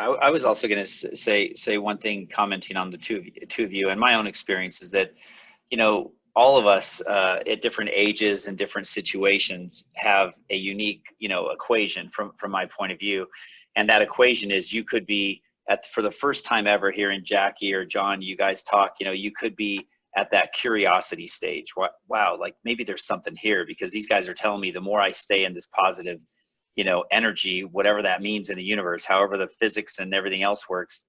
I was also going to say one thing, commenting on the two of you, and my own experience is that, all of us at different ages and different situations have a unique, equation from my point of view. And that equation is, you could be for the first time ever hearing Jackie or John, you guys talk, you could be at that curiosity stage. Wow, like maybe there's something here, because these guys are telling me the more I stay in this positive, energy, whatever that means in the universe, however the physics and everything else works,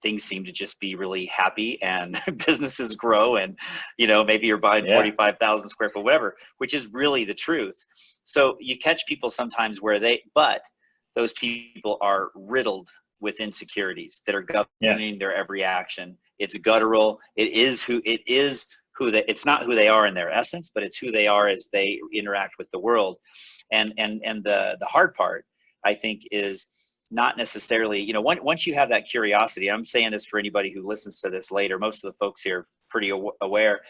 things seem to just be really happy, and businesses grow, and maybe you're buying 45,000 square foot, whatever, which is really the truth. So you catch people sometimes but those people are riddled with insecurities that are governing their every action. It's guttural. It's not who they are in their essence, but it's who they are as they interact with the world. And the hard part, I think, is not necessarily, once you have that curiosity. I'm saying this for anybody who listens to this later. Most of the folks here are pretty aware,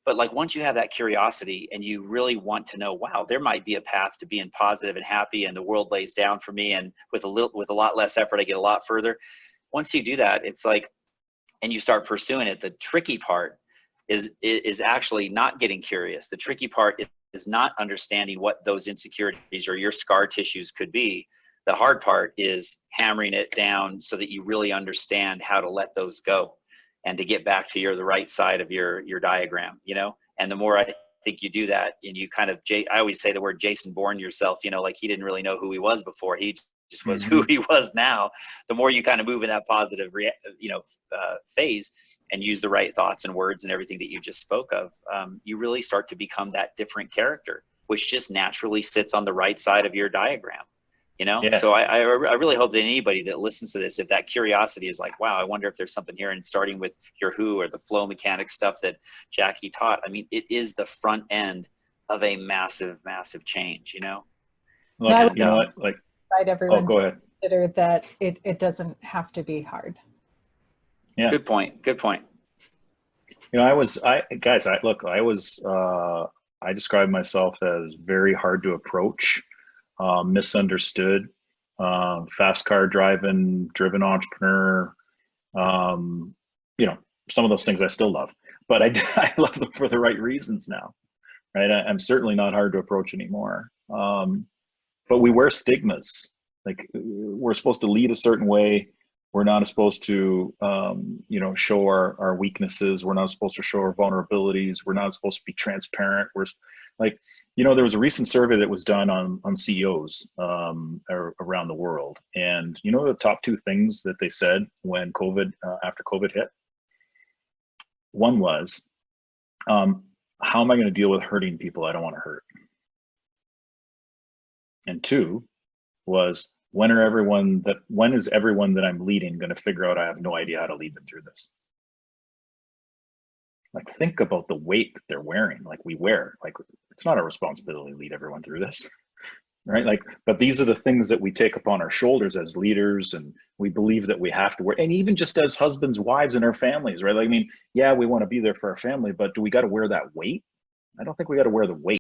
but like, once you have that curiosity and you really want to know, wow, there might be a path to being positive and happy, and the world lays down for me, and with a lot less effort, I get a lot further. Once you do that, it's like, and you start pursuing it, the tricky part is actually not getting curious. The tricky part is not understanding what those insecurities or your scar tissues could be. The hard part is hammering it down so that you really understand how to let those go, and to get back to the right side of your diagram, and the more I think you do that, and you kind of, I always say the word Jason Bourne yourself, like he didn't really know who he was before. He just was who he was now. The more you kind of move in that positive, phase, and use the right thoughts and words and everything that you just spoke of, you really start to become that different character, which just naturally sits on the right side of your diagram, So I really hope that anybody that listens to this, if that curiosity is like, wow, I wonder if there's something here, and starting with your who or the flow mechanics stuff that Jackie taught, I mean, it is the front end of a massive, massive change, Well, you know what? Like, invite everyone go to ahead. consider that it doesn't have to be hard. Yeah. Good point. I described myself as very hard to approach, misunderstood, fast car driving, driven entrepreneur. Some of those things I still love, but I love them for the right reasons now, right? I'm certainly not hard to approach anymore. But we wear stigmas. Like, we're supposed to lead a certain way. We're not supposed to, show our weaknesses. We're not supposed to show our vulnerabilities. We're not supposed to be transparent. We're like, there was a recent survey that was done on CEOs around the world. And the top two things that they said when after COVID hit? One was, how am I going to deal with hurting people I don't want to hurt? And two was, when is everyone that I'm leading going to figure out I have no idea how to lead them through this? Like, think about the weight that they're wearing. Like, it's not our responsibility to lead everyone through this, right? Like, but these are the things that we take upon our shoulders as leaders, and we believe that we have to wear. And even just as husbands, wives, and our families, right? Like, I mean, yeah, we want to be there for our family, but do we got to wear that weight? I don't think we got to wear the weight.